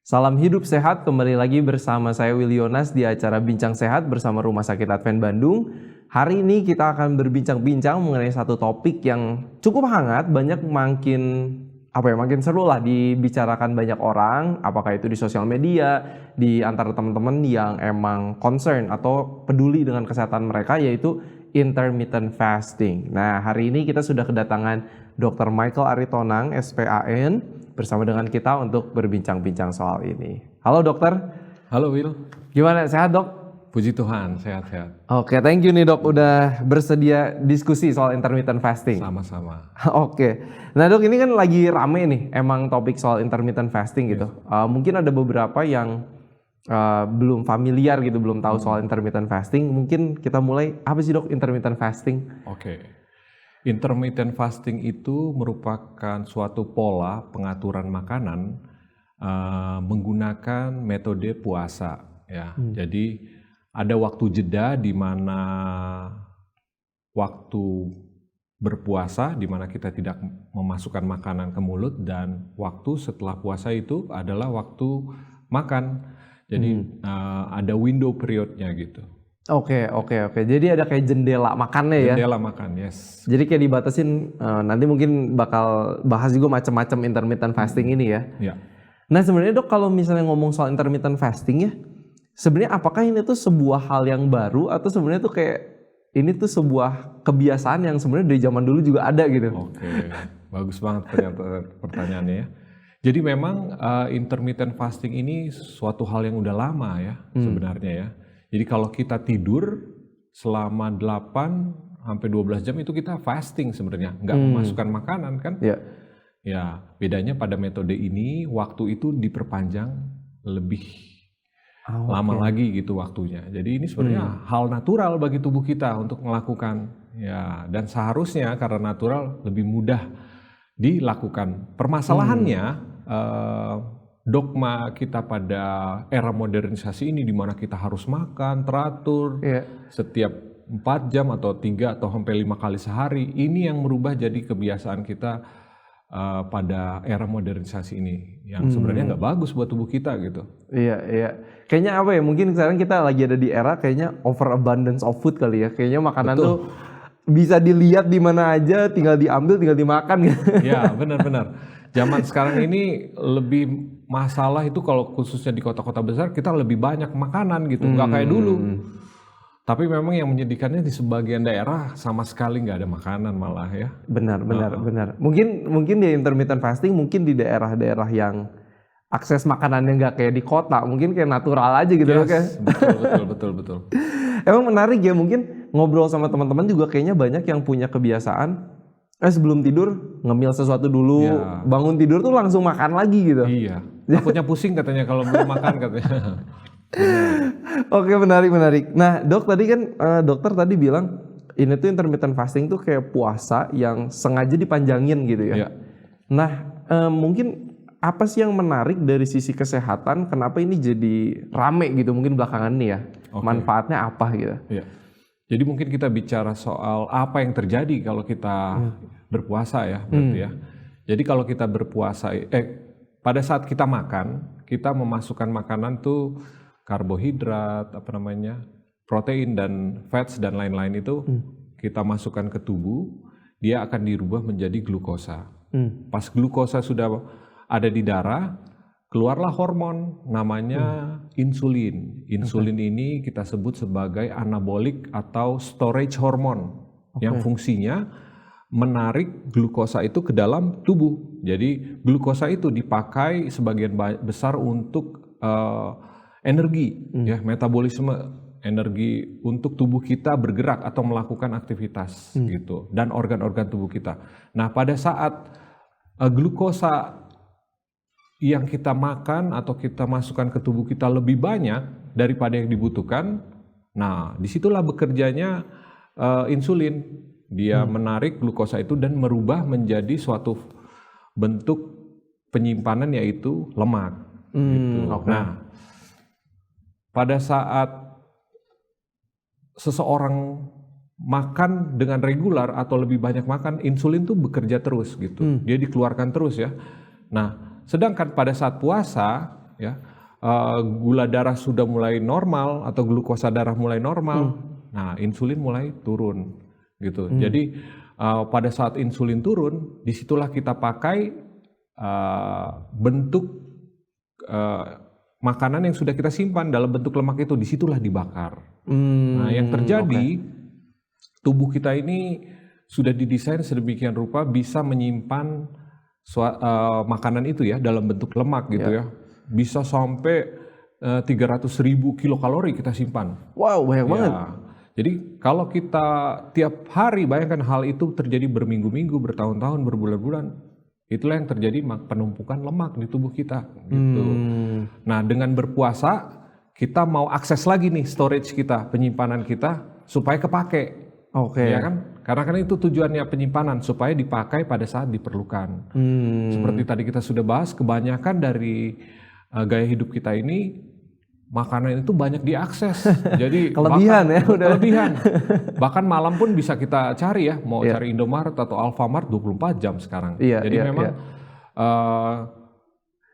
Salam hidup sehat, kembali lagi bersama saya Willy Yonas di acara Bincang Sehat bersama Rumah Sakit Advent Bandung. Hari ini kita akan berbincang-bincang mengenai satu topik yang cukup hangat, makin seru lah dibicarakan banyak orang, apakah itu di sosial media, di antara teman-teman yang emang concern atau peduli dengan kesehatan mereka, yaitu intermittent fasting. Nah, hari ini kita sudah kedatangan Dr. Michael Aritonang, SPAN, bersama dengan kita untuk berbincang-bincang soal ini. Halo dokter. Halo Will. Gimana, sehat dok? Puji Tuhan, sehat-sehat. Oke, thank you nih dok udah bersedia diskusi soal intermittent fasting. Sama-sama. Oke, nah dok ini kan lagi rame nih emang topik soal intermittent fasting gitu. Mungkin ada beberapa yang belum familiar gitu, belum tahu soal intermittent fasting. Mungkin kita mulai, apa sih dok intermittent fasting? Oke. Intermittent fasting itu merupakan suatu pola pengaturan makanan menggunakan metode puasa ya. Jadi ada waktu jeda di mana waktu berpuasa di mana kita tidak memasukkan makanan ke mulut, dan waktu setelah puasa itu adalah waktu makan. Jadi ada window periodnya gitu. Oke. Jadi ada kayak jendela makannya ya? Jendela makan, yes. Jadi kayak dibatasin, nanti mungkin bakal bahas juga macam-macam intermittent fasting ini ya? Ya. Nah sebenarnya dok, kalau misalnya ngomong soal intermittent fasting ya, sebenarnya apakah ini tuh sebuah hal yang baru atau sebenarnya tuh kayak ini tuh sebuah kebiasaan yang sebenarnya dari zaman dulu juga ada gitu? Oke, bagus banget ternyata pertanyaannya ya. Jadi memang intermittent fasting ini suatu hal yang udah lama ya sebenarnya ya. Jadi kalau kita tidur selama 8 sampai 12 jam itu kita fasting sebenarnya, nggak memasukkan makanan kan? Iya. Ya, bedanya pada metode ini waktu itu diperpanjang lebih lama lagi gitu waktunya. Jadi ini sebenarnya hal natural bagi tubuh kita untuk melakukan ya, dan seharusnya karena natural lebih mudah dilakukan. Permasalahannya dogma kita pada era modernisasi ini di mana kita harus makan teratur setiap 4 jam atau 3 atau sampai 5 kali sehari, ini yang merubah jadi kebiasaan kita pada era modernisasi ini yang sebenarnya nggak bagus buat tubuh kita gitu. Iya. Kayaknya apa ya, mungkin sekarang kita lagi ada di era kayaknya overabundance of food kali ya. Kayaknya makanan tuh bisa dilihat di mana aja, tinggal diambil, tinggal dimakan gitu. Ya, benar-benar. Zaman sekarang ini lebih masalah itu kalau khususnya di kota-kota besar kita lebih banyak makanan gitu, nggak kayak dulu. Tapi memang yang menyedihkannya di sebagian daerah sama sekali nggak ada makanan malah ya. Benar. Mungkin di intermittent fasting mungkin di daerah-daerah yang akses makanannya nggak kayak di kota, mungkin kayak natural aja gitu. Yes, betul. Emang menarik ya, mungkin ngobrol sama teman-teman juga kayaknya banyak yang punya kebiasaan sebelum tidur ngemil sesuatu dulu, bangun tidur tuh langsung makan lagi gitu. Iya, takutnya pusing katanya kalau belum makan katanya. Oke, menarik. Nah dok, tadi kan dokter tadi bilang ini tuh intermittent fasting tuh kayak puasa yang sengaja dipanjangin gitu ya. Nah mungkin apa sih yang menarik dari sisi kesehatan, kenapa ini jadi rame gitu mungkin belakangan ini ya? Manfaatnya apa gitu? Iya. Jadi mungkin kita bicara soal apa yang terjadi kalau kita berpuasa ya, berarti ya. Jadi kalau kita berpuasa, pada saat kita makan, kita memasukkan makanan tuh karbohidrat, protein dan fats dan lain-lain itu kita masukkan ke tubuh, dia akan dirubah menjadi glukosa. Pas glukosa sudah ada di darah, keluarlah hormon namanya insulin. Insulin ini kita sebut sebagai anabolik atau storage hormone yang fungsinya menarik glukosa itu ke dalam tubuh. Jadi glukosa itu dipakai sebagian besar untuk energi, ya, metabolisme energi untuk tubuh kita bergerak atau melakukan aktivitas gitu, dan organ-organ tubuh kita. Nah, pada saat glukosa yang kita makan atau kita masukkan ke tubuh kita lebih banyak daripada yang dibutuhkan, nah disitulah bekerjanya insulin. Dia menarik glukosa itu dan merubah menjadi suatu bentuk penyimpanan, yaitu lemak. Gitu. Nah, pada saat seseorang makan dengan regular atau lebih banyak makan, insulin tuh bekerja terus gitu. Dia dikeluarkan terus ya. Nah, sedangkan pada saat puasa ya, gula darah sudah mulai normal atau glukosa darah mulai normal, nah insulin mulai turun gitu. Jadi pada saat insulin turun, disitulah kita pakai bentuk makanan yang sudah kita simpan dalam bentuk lemak itu, disitulah dibakar. Nah yang terjadi tubuh kita ini sudah didesain sedemikian rupa bisa menyimpan makanan itu ya dalam bentuk lemak gitu ya. Bisa sampai 300.000 kilokalori kita simpan. Wow, banyak banget. Jadi kalau kita tiap hari, bayangkan hal itu terjadi berminggu-minggu, bertahun-tahun, berbulan-bulan, itulah yang terjadi penumpukan lemak di tubuh kita. Gitu. Nah dengan berpuasa kita mau akses lagi nih storage kita, penyimpanan kita supaya kepake. Ya kan? Karena kan itu tujuannya penyimpanan, supaya dipakai pada saat diperlukan. Seperti tadi kita sudah bahas, kebanyakan dari gaya hidup kita ini makanan itu banyak diakses. Jadi kelebihan kelebihan. Bahkan malam pun bisa kita cari ya, mau cari Indomaret atau Alfamart 24 jam sekarang. Jadi memang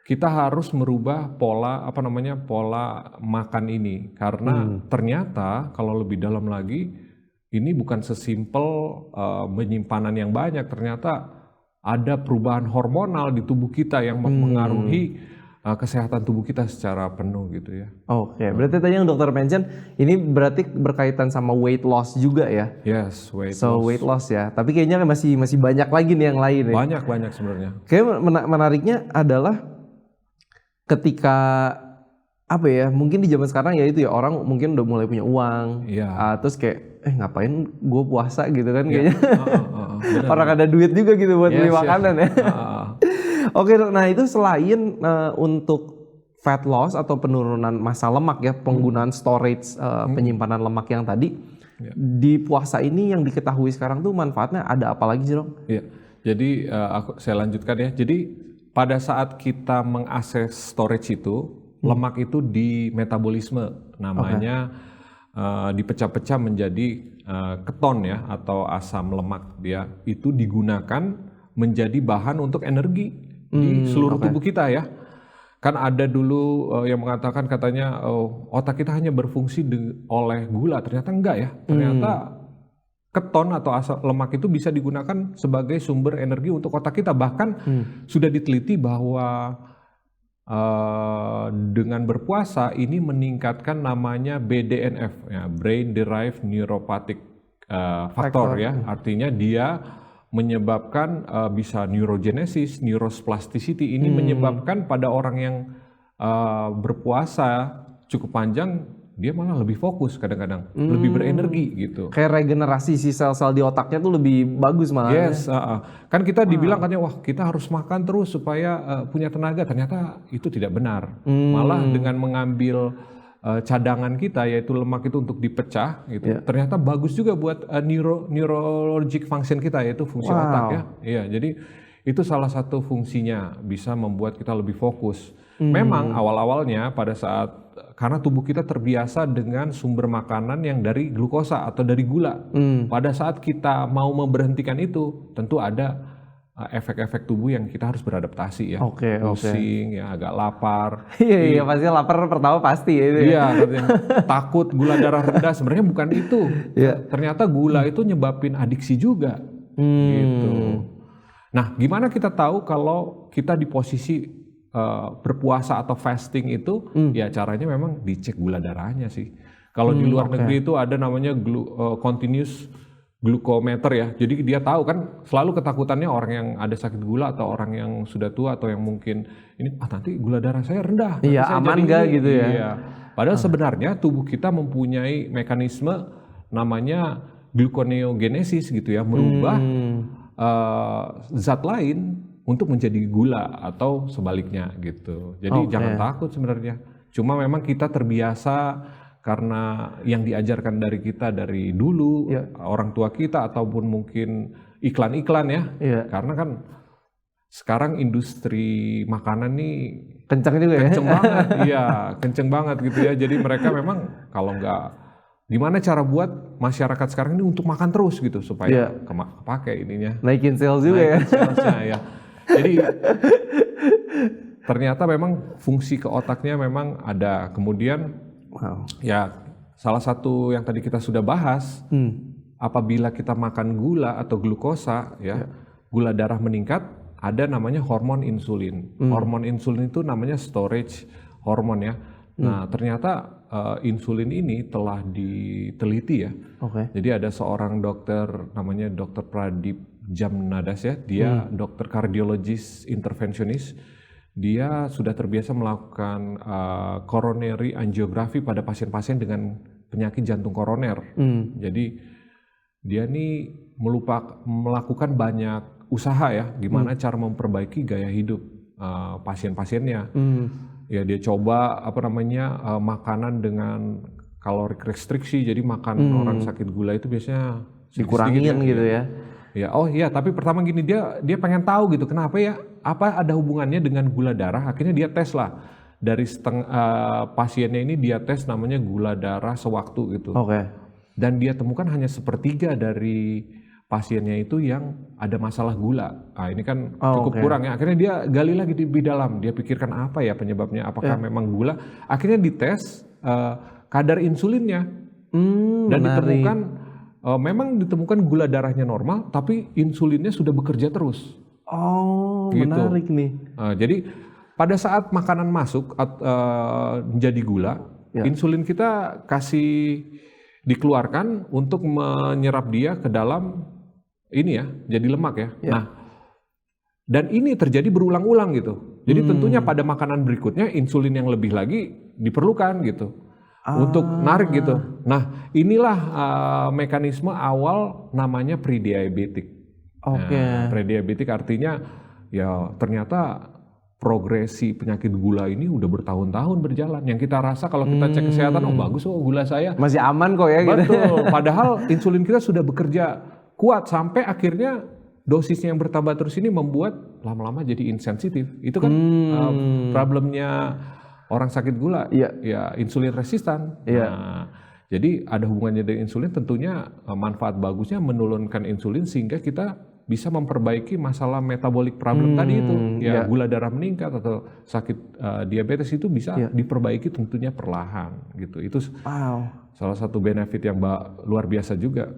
kita harus merubah pola pola makan ini, karena ternyata kalau lebih dalam lagi ini bukan sesimpel penyimpanan yang banyak, ternyata ada perubahan hormonal di tubuh kita yang mempengaruhi kesehatan tubuh kita secara penuh gitu ya. Berarti tadi yang dokter mention ini berarti berkaitan sama weight loss juga ya? Yes, weight loss ya. Tapi kayaknya masih banyak lagi nih yang lain ya. Banyak sebenarnya. Kayak menariknya adalah ketika mungkin di zaman sekarang ya itu ya, orang mungkin udah mulai punya uang. Terus kayak ngapain gue puasa gitu kan kayaknya. Orang ada duit juga gitu buat beli makanan ya. Nah itu selain untuk fat loss atau penurunan massa lemak ya, penggunaan storage penyimpanan lemak yang tadi, di puasa ini yang diketahui sekarang tuh manfaatnya ada apa lagi sih dong? Jadi saya lanjutkan ya. Jadi pada saat kita mengakses storage itu, lemak itu di metabolisme, namanya dipecah-pecah menjadi keton ya, atau asam lemak. Dia itu digunakan menjadi bahan untuk energi di seluruh tubuh kita ya. Kan ada dulu yang mengatakan katanya otak kita hanya berfungsi oleh gula, ternyata enggak ya. Ternyata keton atau asam lemak itu bisa digunakan sebagai sumber energi untuk otak kita. Bahkan sudah diteliti bahwa dengan berpuasa ini meningkatkan namanya BDNF ya, Brain Derived Neuropathic Factor ya. Artinya dia menyebabkan bisa neurogenesis, neuroplasticity. Ini menyebabkan pada orang yang berpuasa cukup panjang, dia malah lebih fokus kadang-kadang, lebih berenergi gitu. Kayak regenerasi si sel-sel di otaknya tuh lebih bagus malah. Yes, kan kita dibilang katanya wah kita harus makan terus supaya punya tenaga. Ternyata itu tidak benar. Malah dengan mengambil cadangan kita, yaitu lemak itu untuk dipecah gitu. Ternyata bagus juga buat neurologic function kita, yaitu fungsi otak ya. Iya, jadi itu salah satu fungsinya, bisa membuat kita lebih fokus. Memang awal-awalnya pada saat karena tubuh kita terbiasa dengan sumber makanan yang dari glukosa atau dari gula. Pada saat kita mau memberhentikan itu, tentu ada efek-efek tubuh yang kita harus beradaptasi ya. Pusing, ya agak lapar. Iya, pasti lapar pertama pasti ya itu. Iya, takut, gula darah rendah, sebenarnya bukan itu. Ternyata gula itu nyebabin adiksi juga. Gitu. Nah, gimana kita tahu kalau kita di posisi berpuasa atau fasting itu? Ya caranya memang dicek gula darahnya sih. Kalau di luar negeri itu ada namanya continuous glukometer ya. Jadi dia tahu kan, selalu ketakutannya orang yang ada sakit gula atau orang yang sudah tua atau yang mungkin ini nanti gula darah saya rendah. Iya, aman gak gitu ya. Iya. Padahal sebenarnya tubuh kita mempunyai mekanisme namanya gluconeogenesis gitu ya, merubah zat lain untuk menjadi gula atau sebaliknya gitu. Jadi jangan takut sebenarnya. Cuma memang kita terbiasa karena yang diajarkan dari kita dari dulu, orang tua kita ataupun mungkin iklan-iklan ya. Karena kan sekarang industri makanan nih kencang juga ya. Kenceng banget, iya, kenceng banget gitu ya. Jadi mereka memang kalau nggak, gimana cara buat masyarakat sekarang ini untuk makan terus gitu supaya kepake ininya. Naikin sales juga ya. Salesnya, ya. Jadi ternyata memang fungsi ke otaknya memang ada. Kemudian Wow. ya salah satu yang tadi kita sudah bahas, apabila kita makan gula atau glukosa, ya, gula darah meningkat, ada namanya hormon insulin. Hormon insulin itu namanya storage hormon ya. Nah, ternyata insulin ini telah diteliti ya. Oke. Jadi ada seorang dokter namanya Dr. Pradip Jamnadas ya, dia dokter kardiologis intervensionis. Dia sudah terbiasa melakukan coronary angiography pada pasien-pasien dengan penyakit jantung koroner. Jadi dia nih melakukan banyak usaha ya, gimana cara memperbaiki gaya hidup pasien-pasiennya. Ya dia coba makanan dengan kalorik restriksi, jadi makan orang sakit gula itu biasanya Dikurangin gitu ya. Ya, oh iya, tapi pertama gini dia pengen tahu gitu kenapa ya, apa ada hubungannya dengan gula darah. Akhirnya dia tes lah dari pasiennya ini, dia tes namanya gula darah sewaktu gitu. Oke. Dan dia temukan hanya 1/3 dari pasiennya itu yang ada masalah gula. Nah, ini kan cukup kurang ya. Akhirnya dia gali lagi lebih dalam. Dia pikirkan apa ya penyebabnya, apakah memang gula. Akhirnya dites kadar insulinnya. Dan ditemukan memang ditemukan gula darahnya normal, tapi insulinnya sudah bekerja terus. Oh, Gitu. menarik nih. Jadi pada saat makanan masuk menjadi gula, insulin kita kasih dikeluarkan untuk menyerap dia ke dalam ini ya, jadi lemak ya. Nah, dan ini terjadi berulang-ulang gitu. Jadi tentunya pada makanan berikutnya insulin yang lebih lagi diperlukan gitu. Untuk narik gitu. Nah, inilah mekanisme awal namanya prediabetik. Oke. Nah, prediabetik artinya ya ternyata progresi penyakit gula ini udah bertahun-tahun berjalan. Yang kita rasa kalau kita cek kesehatan, oh bagus, oh gula saya Masih aman kok ya gitu. betul. Padahal insulin kita sudah bekerja kuat sampai akhirnya dosisnya yang bertambah terus ini membuat lama-lama jadi insensitif. Itu kan problemnya orang sakit gula, ya insulin resistan. Nah, jadi ada hubungannya dengan insulin, tentunya manfaat bagusnya menurunkan insulin sehingga kita bisa memperbaiki masalah metabolic problem tadi itu. Ya gula darah meningkat atau sakit diabetes itu bisa diperbaiki tentunya perlahan gitu. Itu salah satu benefit yang luar biasa juga.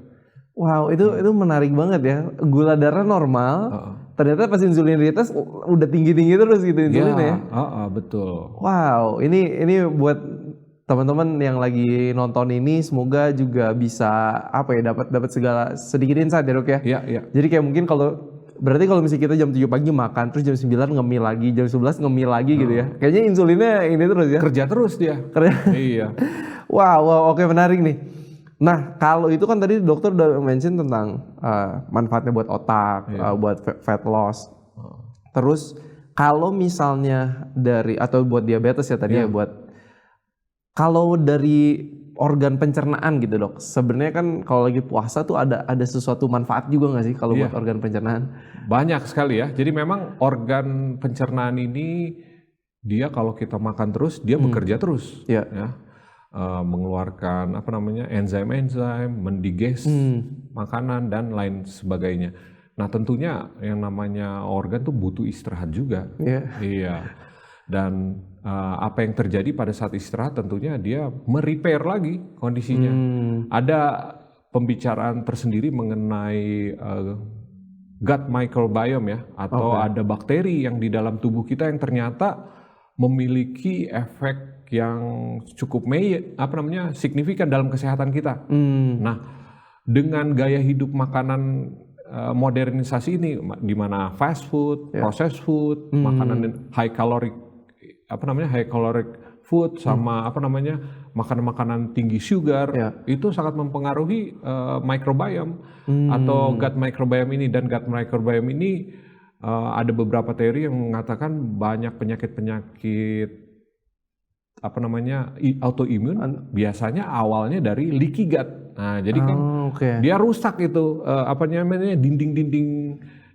Wow, itu menarik banget ya. Gula darah normal, ternyata pas insulin dites udah tinggi-tinggi terus gitu insulinnya ya. Betul. Wow, ini buat teman-teman yang lagi nonton ini semoga juga bisa dapat segala sedikit insight ya, Dok ya. Iya. Jadi kayak mungkin berarti kalau misalnya kita jam 7 pagi makan, terus jam 9 ngemil lagi, jam 11 ngemil lagi gitu ya. Kayaknya insulinnya ini terus ya. Kerja terus dia. Iya. Wow, oke, menarik nih. Nah, kalau itu kan tadi dokter udah mention tentang manfaatnya buat otak, buat fat loss. Terus kalau misalnya atau buat diabetes ya tadi ya, kalau dari organ pencernaan gitu, Dok. Sebenarnya kan kalau lagi puasa tuh ada sesuatu manfaat juga nggak sih kalau buat organ pencernaan? Banyak sekali ya. Jadi memang organ pencernaan ini dia kalau kita makan terus dia bekerja terus. Ya. Mengeluarkan enzim-enzim, mendigest makanan dan lain sebagainya. Nah, tentunya yang namanya organ tuh butuh istirahat juga. Iya. Dan apa yang terjadi pada saat istirahat tentunya dia merepair lagi kondisinya. Ada pembicaraan tersendiri mengenai gut microbiome ya, atau ada bakteri yang di dalam tubuh kita yang ternyata memiliki efek yang cukup signifikan dalam kesehatan kita. Nah, dengan gaya hidup makanan modernisasi ini, di mana fast food, processed food, makanan high caloric food sama makanan-makanan tinggi sugar, itu sangat mempengaruhi microbiome atau gut microbiome ini. Dan gut microbiome ini ada beberapa teori yang mengatakan banyak penyakit autoimun biasanya awalnya dari leaky gut. Nah, jadi kan dia rusak itu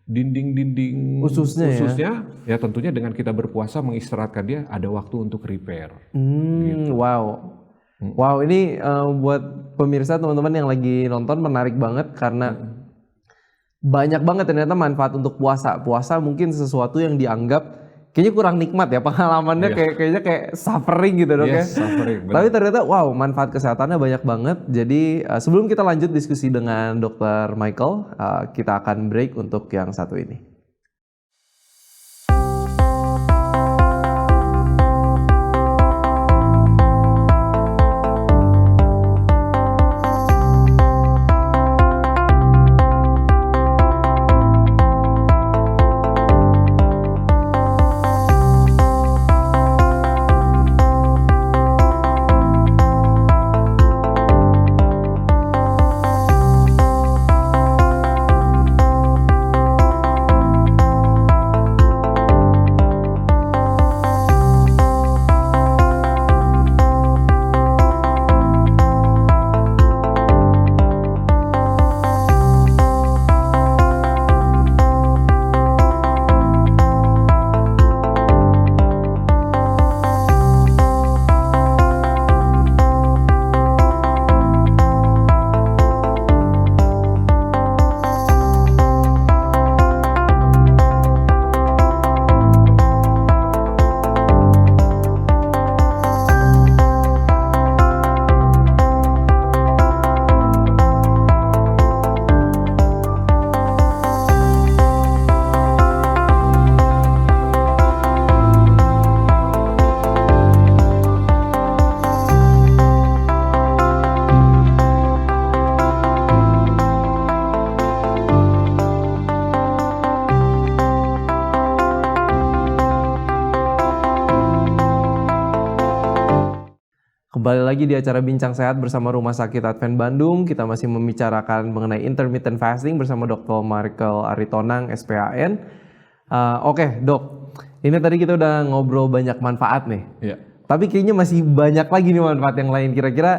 dinding ususnya ya tentunya dengan kita berpuasa mengistirahatkan dia, ada waktu untuk repair. Gitu. Wow, ini buat pemirsa teman-teman yang lagi nonton menarik banget karena banyak banget ternyata manfaat untuk puasa. Puasa mungkin sesuatu yang dianggap kayaknya kurang nikmat ya pengalamannya, kayaknya kayak suffering gitu dok ya. Yes, suffering, benar. Tapi ternyata wow, manfaat kesehatannya banyak banget. Jadi sebelum kita lanjut diskusi dengan Dr. Michael, kita akan break untuk yang satu ini. Kembali lagi di acara Bincang Sehat bersama Rumah Sakit Advent Bandung. Kita masih membicarakan mengenai intermittent fasting bersama Dr. Michael Aritonang, SPAN. Oke, dok. Ini tadi kita udah ngobrol banyak manfaat nih. Iya. Tapi kayaknya masih banyak lagi nih manfaat yang lain. Kira-kira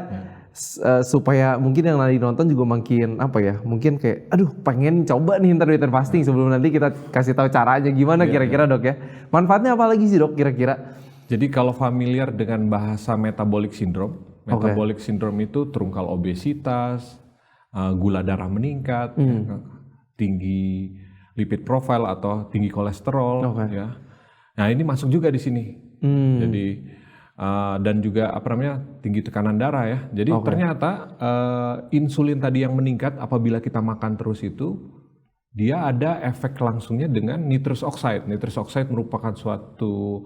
supaya mungkin yang lagi nonton juga makin apa ya? Mungkin kayak, aduh pengen coba nih intermittent fasting sebelum nanti kita kasih tahu caranya gimana kira-kira dok ya. Manfaatnya apa lagi sih dok kira-kira? Jadi kalau familiar dengan bahasa metabolic syndrome, metabolic syndrome itu terungkal obesitas, gula darah meningkat, tinggi lipid profile atau tinggi kolesterol, ya. Nah ini masuk juga di sini. Jadi dan juga apa namanya tinggi tekanan darah ya. Jadi ternyata insulin tadi yang meningkat apabila kita makan terus itu, dia ada efek langsungnya dengan nitrous oxide. Nitrous oxide merupakan suatu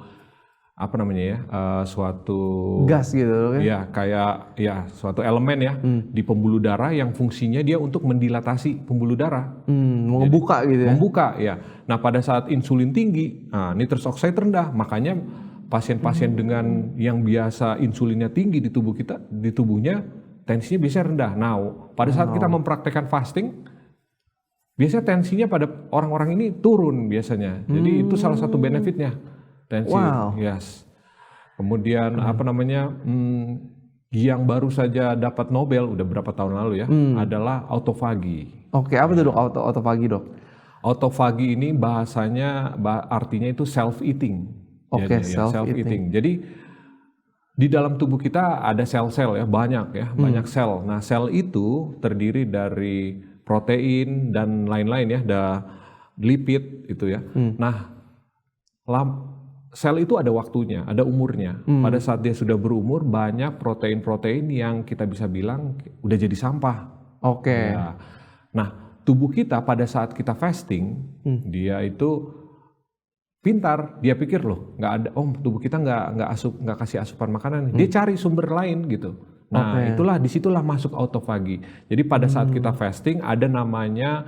apa namanya ya, suatu gas gitu kan? Ya kayak ya suatu elemen ya di pembuluh darah yang fungsinya dia untuk mendilatasi pembuluh darah, membuka gitu ya? Membuka ya. Nah pada saat insulin tinggi, nitrous oxide rendah, makanya pasien-pasien dengan yang biasa insulinnya tinggi di tubuh kita, di tubuhnya tensinya biasanya rendah. Nah pada saat kita mempraktekkan fasting, biasanya tensinya pada orang-orang ini turun biasanya. Jadi itu salah satu benefitnya. Tensi, yes. Kemudian apa namanya, yang baru saja dapat Nobel udah berapa tahun lalu ya, adalah autofagi. Oke, apa itu dok autofagi dok? Autofagi ini bahasanya, artinya itu self-eating. Oke, self-eating. Jadi di dalam tubuh kita ada sel-sel ya, banyak sel. Nah sel itu terdiri dari protein dan lain-lain ya, ada lipid itu ya. Nah sel itu ada waktunya, ada umurnya. Pada saat dia sudah berumur, banyak protein-protein yang kita bisa bilang udah jadi sampah. Oke. Ya. Nah, tubuh kita pada saat kita fasting, dia itu pintar. Dia pikir loh, nggak ada, tubuh kita nggak kasih asupan makanan. Dia cari sumber lain gitu. Nah, disitulah masuk autofagi. Jadi pada saat kita fasting ada namanya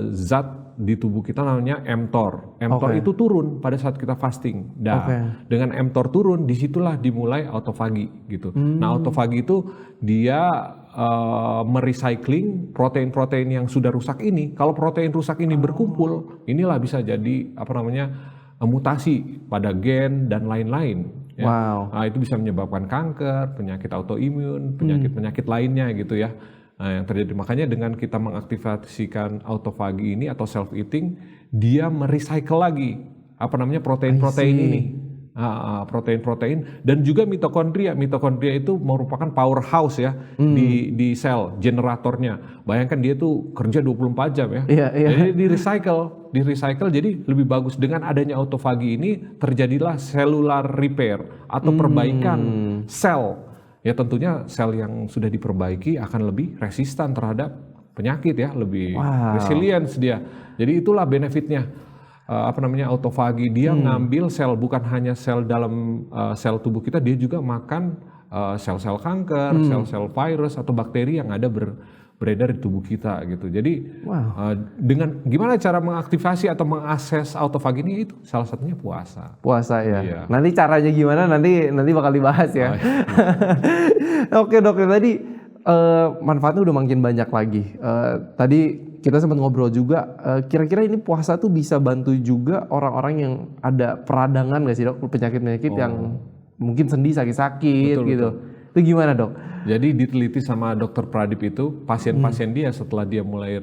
zat di tubuh kita namanya mTOR. mTOR itu turun pada saat kita fasting. Dengan mTOR turun, disitulah dimulai autofagi gitu. Nah autofagi itu dia merecycling protein-protein yang sudah rusak ini. Kalau protein rusak ini berkumpul, inilah bisa jadi apa namanya mutasi pada gen dan lain-lain. Ya. Nah, itu bisa menyebabkan kanker, penyakit autoimun, penyakit-penyakit lainnya gitu ya. Nah, yang terjadi makanya dengan kita mengaktifasikan autofagi ini atau self eating, dia merecycle lagi apa namanya protein-protein ini. protein-protein dan juga mitokondria. Mitokondria itu merupakan powerhouse ya di sel, generatornya. Bayangkan dia tuh kerja 24 jam ya. Jadi di recycle jadi lebih bagus. Dengan adanya autofagi ini terjadilah cellular repair atau perbaikan sel. Ya tentunya sel yang sudah diperbaiki akan lebih resistan terhadap penyakit ya, lebih resilience dia. Jadi itulah benefitnya. Autofagi, dia ngambil sel, bukan hanya sel dalam sel tubuh kita, dia juga makan sel-sel kanker, sel-sel virus atau bakteri yang ada beredar di tubuh kita gitu. Jadi dengan gimana cara mengaktifasi atau mengakses autofagi ini, itu salah satunya puasa. Puasa ya. Iya. Nanti caranya gimana nanti bakal dibahas ya. Oke dok, tadi manfaatnya udah makin banyak lagi. Tadi kita sempat ngobrol juga, kira-kira ini puasa tuh bisa bantu juga orang-orang yang ada peradangan nggak sih dok, penyakit-penyakit yang mungkin sendi sakit-sakit gitu. Itu gimana dok? Jadi diteliti sama dokter Pradip itu, pasien-pasien dia setelah dia mulai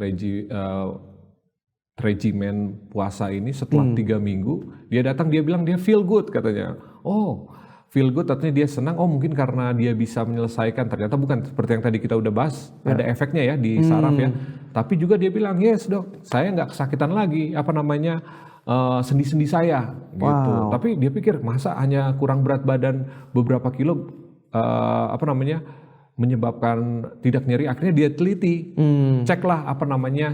regimen puasa ini, setelah 3 minggu, dia datang dia bilang dia feel good katanya. Feel good artinya dia senang, mungkin karena dia bisa menyelesaikan, ternyata bukan seperti yang tadi kita udah bahas, ada efeknya ya di saraf ya. Tapi juga dia bilang, yes dok, saya nggak kesakitan lagi, sendi-sendi saya gitu. Tapi dia pikir masa hanya kurang berat badan beberapa kilo, menyebabkan tidak nyeri. Akhirnya dia teliti, ceklah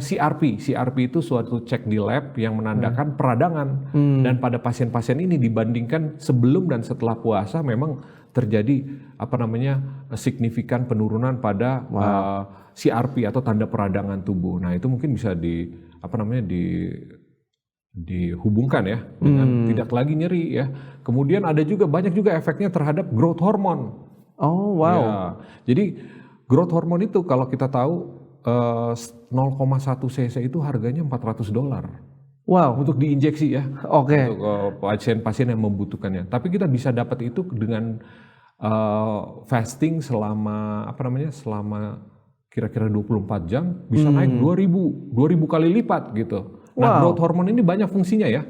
CRP. CRP itu suatu cek di lab yang menandakan peradangan. Dan pada pasien-pasien ini dibandingkan sebelum dan setelah puasa memang terjadi signifikan penurunan pada CRP atau tanda peradangan tubuh. Nah itu mungkin bisa dihubungkan ya dengan tidak lagi nyeri ya. Kemudian ada juga banyak juga efeknya terhadap growth hormone. Ya, jadi growth hormone itu kalau kita tahu 0,1 cc itu harganya $400. Untuk diinjeksi ya. Untuk pasien-pasien yang membutuhkannya. Tapi kita bisa dapat itu dengan fasting selama selama kira-kira 24 jam bisa naik 2000 kali lipat gitu. Nah, growth hormone ini banyak fungsinya ya.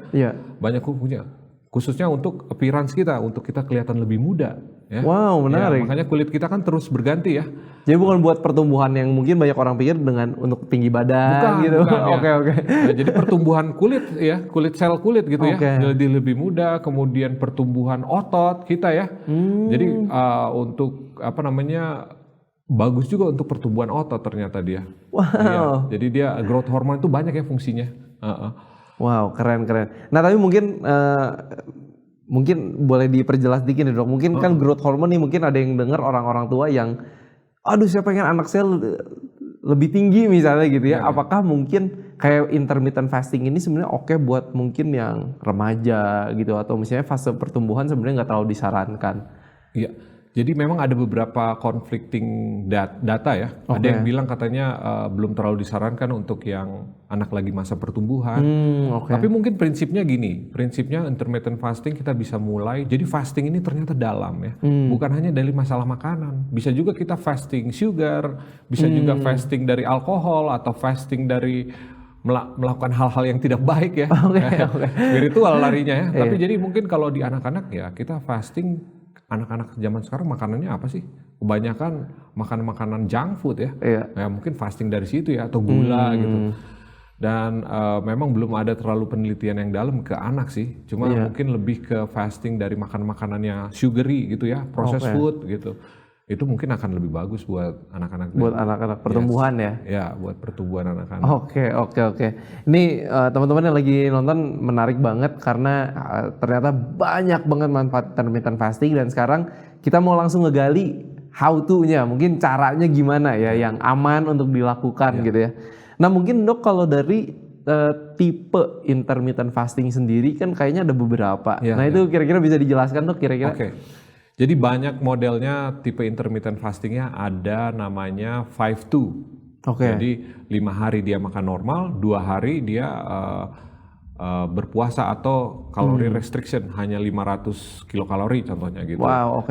Banyak fungsinya. Khususnya untuk appearance kita, untuk kita kelihatan lebih muda. Ya. Menarik. Makanya kulit kita kan terus berganti ya. Jadi bukan buat pertumbuhan yang mungkin banyak orang pikir untuk tinggi badan gitu. Oke. Nah, jadi pertumbuhan kulit ya, sel kulit gitu ya. Jadi lebih muda, kemudian pertumbuhan otot kita ya. Jadi untuk bagus juga untuk pertumbuhan otot ternyata dia. Ya, jadi dia growth hormone itu banyak ya fungsinya. Keren. Nah tapi mungkin boleh diperjelas dikit nih dok. Mungkin kan growth hormone nih mungkin ada yang dengar orang-orang tua yang, saya pengen anak saya lebih tinggi misalnya gitu ya. Apakah mungkin kayak intermittent fasting ini sebenarnya oke buat mungkin yang remaja gitu atau misalnya fase pertumbuhan sebenarnya nggak terlalu disarankan? Iya. Jadi memang ada beberapa conflicting data ya. Ada yang bilang katanya belum terlalu disarankan untuk yang anak lagi masa pertumbuhan. Tapi mungkin prinsipnya gini, prinsipnya intermittent fasting kita bisa mulai. Jadi fasting ini ternyata dalam ya. Bukan hanya dari masalah makanan. Bisa juga kita fasting sugar, bisa juga fasting dari alkohol atau fasting dari melakukan hal-hal yang tidak baik ya. Spiritual larinya ya. Tapi jadi mungkin kalau di anak-anak ya kita fasting. Anak-anak zaman sekarang makanannya apa sih? Kebanyakan makan makanan junk food ya. Ya mungkin fasting dari situ ya atau gula gitu. Dan memang belum ada terlalu penelitian yang dalam ke anak sih. Cuma mungkin lebih ke fasting dari makan-makanannya sugary gitu ya, processed food gitu. Itu mungkin akan lebih bagus buat anak-anak. Buat anak-anak pertumbuhan ya? Ya, buat pertumbuhan anak-anak. Oke. Ini teman-teman yang lagi nonton menarik banget karena ternyata banyak banget manfaat intermittent fasting dan sekarang kita mau langsung ngegali how to-nya. Mungkin caranya gimana ya yang aman untuk dilakukan gitu ya. Nah mungkin dok kalau dari tipe intermittent fasting sendiri kan kayaknya ada beberapa. Itu kira-kira bisa dijelaskan dok kira-kira? Jadi banyak modelnya tipe intermittent fastingnya ada namanya 5-2. Jadi 5 hari dia makan normal, 2 hari dia berpuasa atau kalori restriction hanya 500 kilokalori contohnya gitu.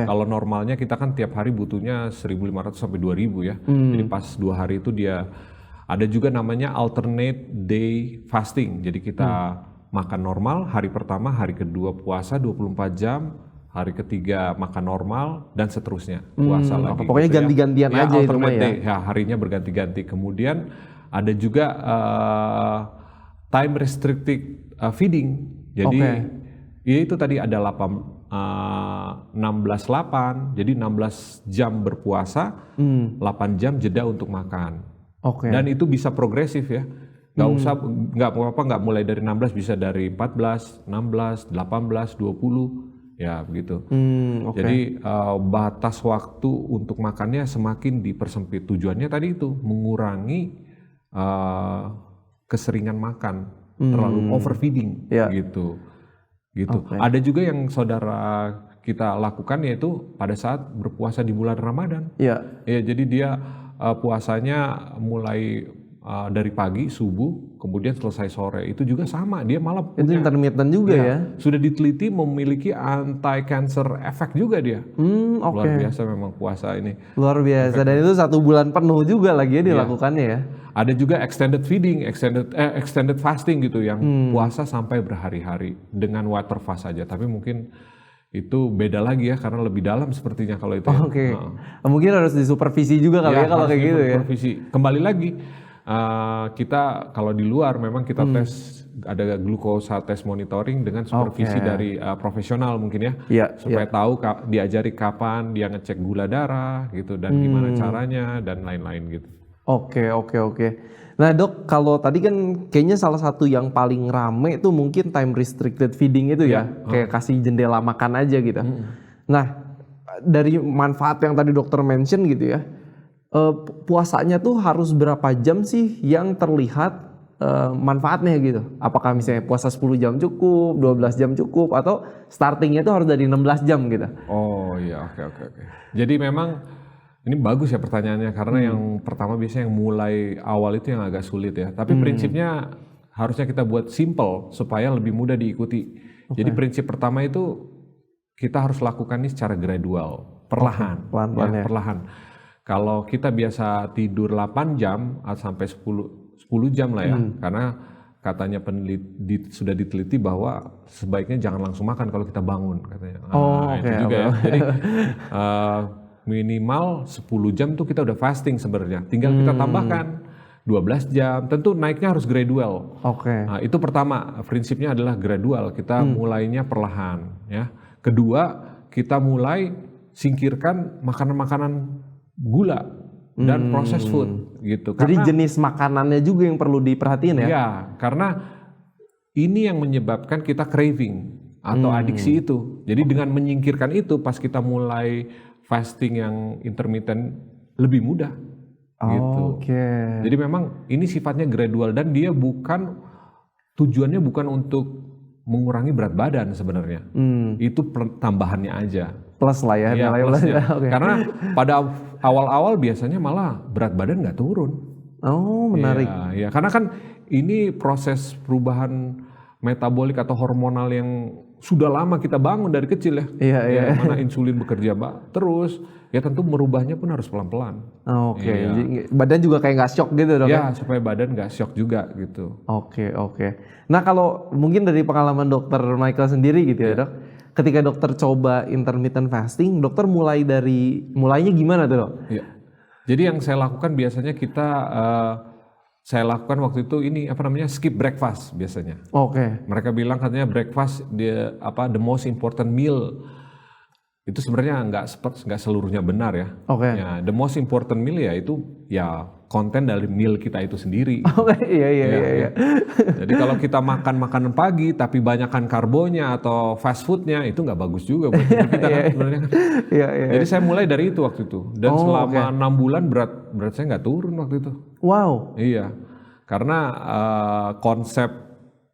Kalau normalnya kita kan tiap hari butuhnya 1.500 sampai 2.000 ya. Jadi pas 2 hari itu dia ada juga namanya alternate day fasting. Jadi kita makan normal, hari pertama, hari kedua puasa 24 jam, hari ketiga makan normal, dan seterusnya puasa lagi. Pokoknya gitu ya. ganti-gantian Ya, aja itu mah alternate ya. day. Ya, harinya berganti-ganti. Kemudian ada juga time restricted feeding. Jadi ya itu tadi ada 16-8, jadi 16 jam berpuasa, 8 jam jeda untuk makan. Oke. Dan itu bisa progresif ya. Nggak apa-apa, nggak mulai dari 16, bisa dari 14, 16, 18, 20, ya begitu. Oke. Jadi batas waktu untuk makannya semakin dipersempit. Tujuannya tadi itu mengurangi keseringan makan, terlalu overfeeding, gitu. Ada juga yang saudara kita lakukan, yaitu pada saat berpuasa di bulan Ramadan. Ya, jadi dia puasanya mulai dari pagi subuh, kemudian selesai sore. Itu juga sama, dia malah itu intermittent juga ya. Sudah diteliti memiliki anti-cancer effect juga dia. Luar biasa memang puasa ini. Luar biasa, dan itu 1 bulan penuh juga lagi ya dilakukannya ya. Ada juga extended feeding, extended fasting gitu, yang puasa sampai berhari-hari dengan water fast saja. Tapi mungkin itu beda lagi ya, karena lebih dalam sepertinya kalau itu. Mungkin harus disupervisi juga kali ya kalau kayak gitu ya. Kembali lagi, kita kalau di luar memang kita tes, ada glukosa test monitoring dengan supervisi dari profesional mungkin ya, supaya tahu diajari kapan dia ngecek gula darah gitu, dan gimana caranya dan lain-lain gitu. Oke. Nah dok, kalau tadi kan kayaknya salah satu yang paling rame itu mungkin time restricted feeding itu ya, kayak kasih jendela makan aja gitu. Nah, dari manfaat yang tadi dokter mention gitu ya, puasanya tuh harus berapa jam sih yang terlihat manfaatnya gitu? Apakah misalnya puasa 10 jam cukup, 12 jam cukup, atau startingnya tuh harus dari 16 jam gitu? Oh iya, oke. Jadi memang ini bagus ya pertanyaannya, karena yang pertama biasanya yang mulai awal itu yang agak sulit ya. Tapi prinsipnya harusnya kita buat simple supaya lebih mudah diikuti. Jadi prinsip pertama itu kita harus lakukan ini secara gradual, perlahan. Perlahan. Kalau kita biasa tidur 8 jam sampai 10 jam lah ya, karena katanya sudah diteliti bahwa sebaiknya jangan langsung makan kalau kita bangun katanya. Itu juga ya. Jadi minimal 10 jam tuh kita udah fasting sebenarnya. Tinggal kita tambahkan 12 jam. Tentu naiknya harus gradual. Nah, itu pertama, prinsipnya adalah gradual. Kita mulainya perlahan ya. Kedua, kita mulai singkirkan makanan-makanan gula dan processed food gitu. Jadi jenis makanannya juga yang perlu diperhatiin ya? Iya, karena ini yang menyebabkan kita craving atau adiksi itu. Jadi dengan menyingkirkan itu, pas kita mulai fasting yang intermittent lebih mudah gitu. Jadi memang ini sifatnya gradual, dan dia tujuannya bukan untuk mengurangi berat badan sebenarnya. Itu tambahannya aja. Plus lah ya, nilai plusnya. Karena pada awal-awal biasanya malah berat badan nggak turun. Oh, menarik. Ya, karena kan ini proses perubahan metabolik atau hormonal yang sudah lama kita bangun dari kecil ya. Mana insulin bekerja terus, ya tentu merubahnya pun harus pelan-pelan. Jadi badan juga kayak nggak shock gitu dok? Ya, supaya badan nggak shock juga gitu. Oke. Nah kalau mungkin dari pengalaman dokter Michael sendiri gitu ya dok, ketika dokter coba intermittent fasting, dokter mulainya gimana tuh dok? Jadi yang saya lakukan biasanya saya lakukan waktu itu skip breakfast biasanya. Mereka bilang katanya breakfast the most important meal. Itu sebenarnya nggak seluruhnya benar ya. Ya. The most important meal ya itu konten dari meal kita itu sendiri. Iya. Jadi kalau kita makan makanan pagi tapi banyakkan karbonya atau fast foodnya, itu nggak bagus juga buat kita kan sebenarnya. Jadi saya mulai dari itu waktu itu, dan selama 6 bulan berat saya nggak turun waktu itu. Wow. Iya, karena konsep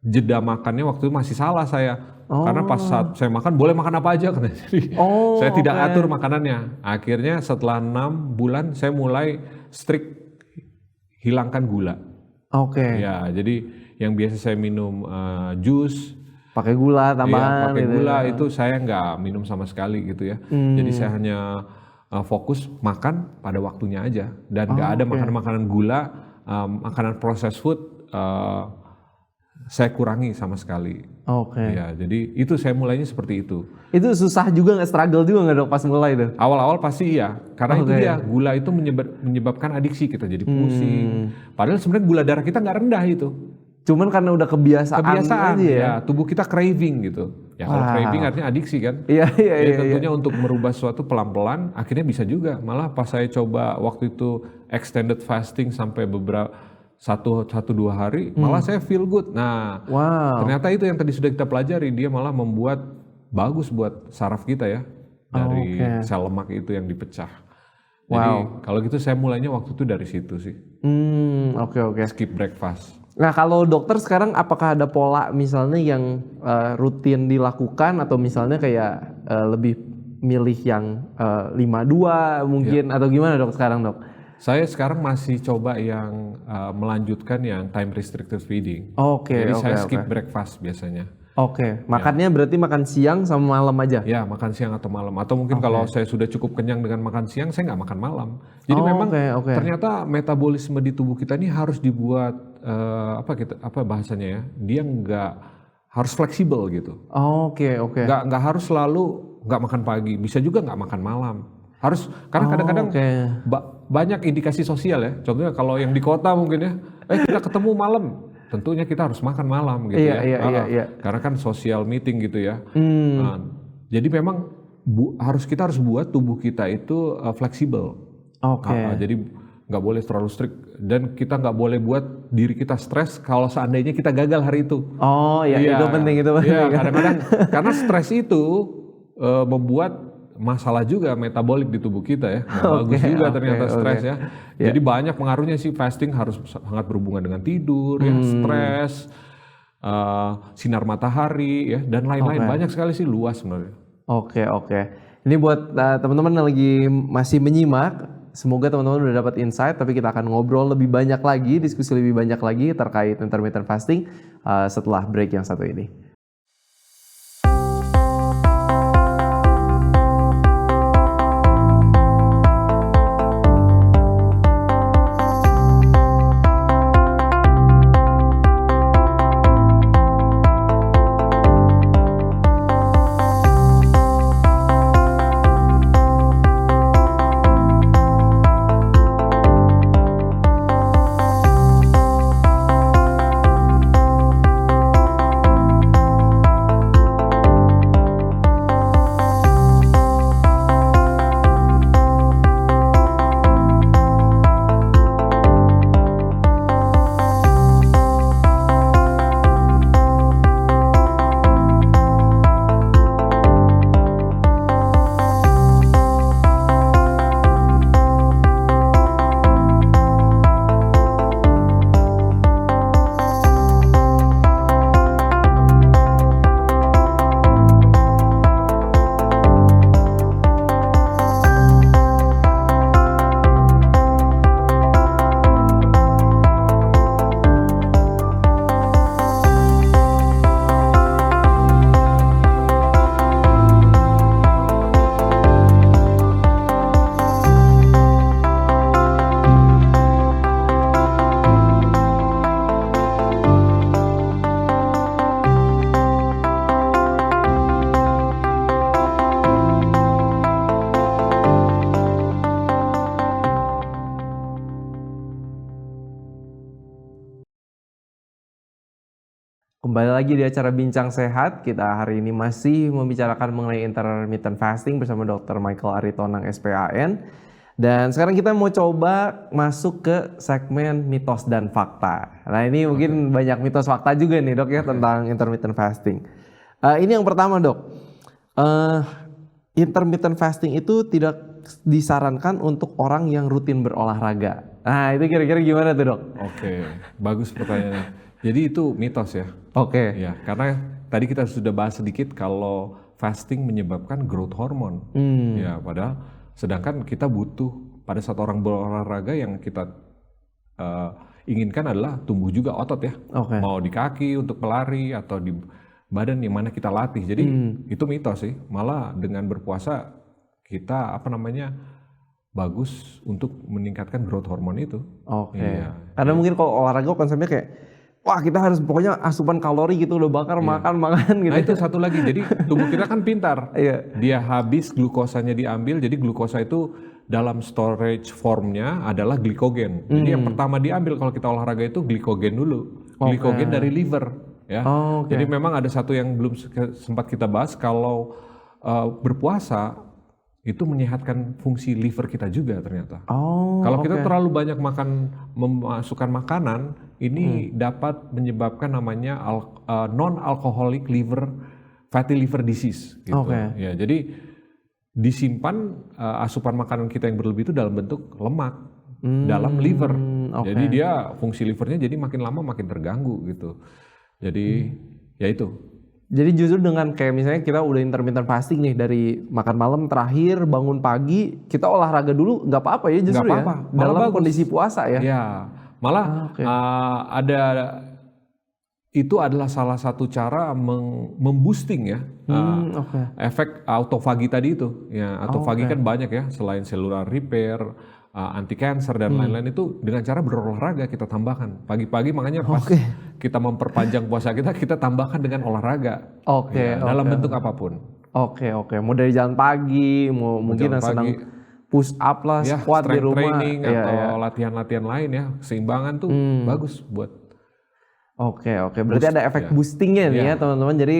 jeda makannya waktu itu masih salah saya. Karena pas saat saya makan boleh makan apa aja kan. Jadi saya tidak atur makanannya. Akhirnya setelah 6 bulan saya mulai strict hilangkan gula. Ya, jadi yang biasa saya minum jus pakai gula tambahan. Pakai gula itu saya nggak minum sama sekali gitu ya. Jadi saya hanya fokus makan pada waktunya aja, dan nggak ada makanan-makanan gula, makanan processed food saya kurangi sama sekali. Oke. Ya, jadi itu saya mulainya seperti itu. Itu susah juga nggak, struggle juga nggak dok pas mulai tuh? Awal-awal pasti iya, karena itu Oke. dia gula itu menyebabkan adiksi, kita jadi pusing. Padahal sebenarnya gula darah kita nggak rendah itu. Cuman karena udah kebiasaan aja ya? ya, tubuh kita craving gitu. Ya kalau Wow. craving artinya adiksi kan. Iya, iya, Jadi iya. tentunya untuk merubah sesuatu pelan-pelan, akhirnya bisa juga. Malah pas saya coba waktu itu extended fasting sampai beberapa 1-2 hari, malah saya feel good. Nah, Wow. ternyata itu yang tadi sudah kita pelajari, dia malah membuat bagus buat saraf kita ya, dari Oke. sel lemak itu yang dipecah. Jadi kalau gitu saya mulainya waktu itu dari situ sih, Oke, oke. skip breakfast. Nah kalau dokter sekarang apakah ada pola misalnya yang rutin dilakukan atau misalnya kayak lebih milih yang 5-2 mungkin atau gimana dok sekarang dok? Saya sekarang masih coba yang melanjutkan yang time restricted feeding. Oke, Jadi oke, saya oke. skip breakfast biasanya. Oke, makannya berarti makan siang sama malam aja? Ya, makan siang atau malam. Atau mungkin kalau saya sudah cukup kenyang dengan makan siang, saya nggak makan malam. Jadi memang oke. ternyata metabolisme di tubuh kita ini harus dibuat apa bahasanya ya? Dia nggak harus fleksibel gitu. Oke, oke. Nggak harus selalu nggak makan pagi. Bisa juga nggak makan malam. Harus karena kadang-kadang Oke. banyak indikasi sosial ya. Contohnya kalau yang di kota mungkin ya, kita ketemu malam. Tentunya kita harus makan malam gitu Iya, ya. iya. Karena kan social meeting gitu ya. Nah, jadi memang kita harus buat tubuh kita itu fleksibel. Oke. Jadi nggak boleh terlalu strict dan kita nggak boleh buat diri kita stres kalau seandainya kita gagal hari itu. Oh iya, itu penting, itu penting. Iya, kadang-kadang karena stres itu membuat masalah juga metabolik di tubuh kita ya. Nggak bagus juga ternyata stres ya. Jadi banyak pengaruhnya sih, fasting harus sangat berhubungan dengan tidur, ya, stres, sinar matahari ya, dan lain-lain. Banyak sekali sih, luas sebenarnya. Oke, oke. Ini buat teman-teman yang lagi masih menyimak, semoga teman-teman udah dapat insight, tapi kita akan ngobrol lebih banyak lagi, diskusi lebih banyak lagi terkait intermittent fasting setelah break yang satu ini. Kembali lagi di acara Bincang Sehat, kita hari ini masih membicarakan mengenai intermittent fasting bersama Dr. Michael Aritonang SPAN. Dan sekarang kita mau coba masuk ke segmen mitos dan fakta. Nah ini mungkin banyak mitos fakta juga nih dok ya tentang intermittent fasting. Ini yang pertama dok, intermittent fasting itu tidak disarankan untuk orang yang rutin berolahraga. Nah itu kira-kira gimana tuh dok? Oke, bagus pertanyaannya. Jadi itu mitos ya. Oke. Ya, karena tadi kita sudah bahas sedikit kalau fasting menyebabkan growth hormone. Ya, padahal sedangkan kita butuh pada saat orang berolahraga yang kita inginkan adalah tumbuh juga otot ya. Oke. Mau di kaki untuk pelari atau di badan yang mana kita latih. Jadi itu mitos sih. Malah dengan berpuasa kita bagus untuk meningkatkan growth hormone itu. Oke. Iya. Karena mungkin kalau olahraga konsepnya kayak wah kita harus pokoknya asupan kalori gitu udah bakar makan gitu. Nah itu satu lagi, jadi tubuh kita kan pintar. Iya. Dia habis glukosanya diambil, jadi glukosa itu dalam storage formnya adalah glikogen. Jadi yang pertama diambil kalau kita olahraga itu glikogen dulu. Glikogen dari liver ya. Jadi memang ada satu yang belum sempat kita bahas, kalau berpuasa itu menyehatkan fungsi liver kita juga ternyata. Kalau kita terlalu banyak memasukkan makanan, ini dapat menyebabkan namanya non-alcoholic fatty liver disease gitu. Ya, jadi disimpan asupan makanan kita yang berlebih itu dalam bentuk lemak dalam liver. Jadi dia fungsi livernya jadi makin lama makin terganggu gitu. Jadi ya itu. Jadi justru dengan kayak misalnya kita udah intermittent fasting nih, dari makan malam terakhir, bangun pagi, kita olahraga dulu nggak apa-apa ya justru, nggak apa-apa. ya? Dalam bagus. Kondisi puasa ya? Ya, malah itu adalah salah satu cara memboosting ya efek autofagi tadi itu. Ya, autofagi kan banyak ya, selain cellular repair, anti cancer dan lain-lain, itu dengan cara berolahraga kita tambahkan pagi-pagi. Makanya pas kita memperpanjang puasa kita tambahkan dengan olahraga dalam bentuk apapun. Mau dari jalan pagi, mungkin yang senang push up lah, squat di rumah, training atau latihan-latihan lain ya, seimbangan tuh bagus buat. Berarti ada efek boostingnya nih ya teman-teman. Jadi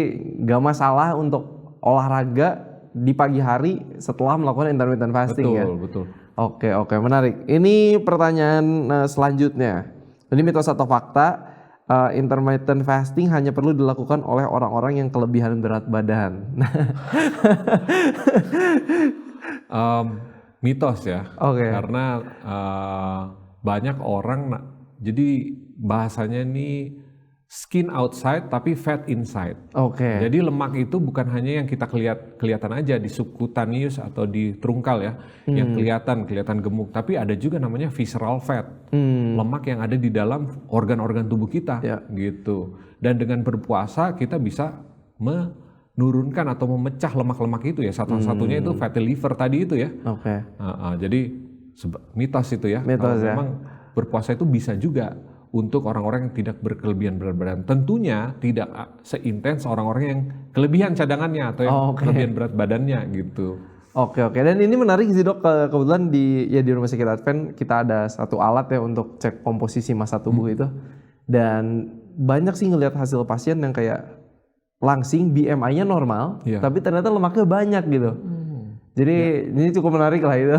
gak masalah untuk olahraga di pagi hari setelah melakukan intermittent fasting. Betul. Oke, menarik. Ini pertanyaan selanjutnya. Ini mitos atau fakta, intermittent fasting hanya perlu dilakukan oleh orang-orang yang kelebihan berat badan. Mitos ya. Karena banyak orang, jadi bahasanya ini skin outside tapi fat inside. Jadi lemak itu bukan hanya yang kita kelihatan aja di subcutaneous atau di trungkal ya, yang kelihatan gemuk, tapi ada juga namanya visceral fat, lemak yang ada di dalam organ-organ tubuh kita gitu. Dan dengan berpuasa kita bisa menurunkan atau memecah lemak-lemak itu ya. Satu-satunya itu fatty liver tadi itu ya. Jadi mitos itu ya. Kalau memang berpuasa itu bisa juga untuk orang-orang yang tidak berkelebihan berat badan. Tentunya tidak seintens orang-orang yang kelebihan cadangannya atau yang kelebihan berat badannya gitu. Dan ini menarik sih dok, kebetulan di Rumah Sakit Advent kita ada satu alat ya untuk cek komposisi massa tubuh itu. Dan banyak sih ngelihat hasil pasien yang kayak langsing BMI-nya normal, tapi ternyata lemaknya banyak gitu. Jadi ini cukup menarik lah itu.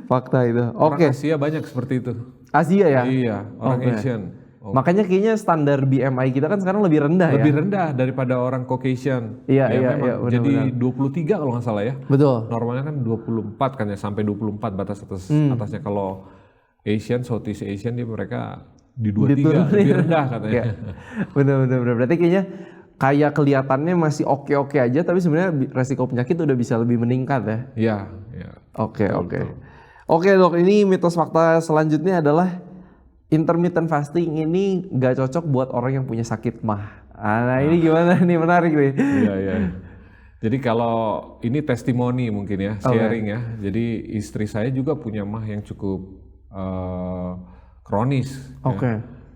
Fakta itu. Orang Asia banyak seperti itu. Asia ya? Iya, orang Asian. Makanya kayaknya standar BMI kita kan sekarang lebih rendah Lebih rendah daripada orang Caucasian. Iya, benar. Jadi 23 kalau nggak salah ya. Betul. Normalnya kan 24 kan ya, sampai 24 batas atasnya. Kalau Asian, Southeast Asian mereka di 23, lebih rendah katanya. Benar. Berarti kayaknya kayak kelihatannya masih oke aja, tapi sebenarnya resiko penyakit udah bisa lebih meningkat ya. Iya. Oke dok, ini mitos fakta selanjutnya adalah intermittent fasting ini gak cocok buat orang yang punya sakit mah. Nah ini gimana nih, menarik nih. Iya. Jadi kalau ini testimoni mungkin ya, sharing ya. Jadi istri saya juga punya mah yang cukup kronis.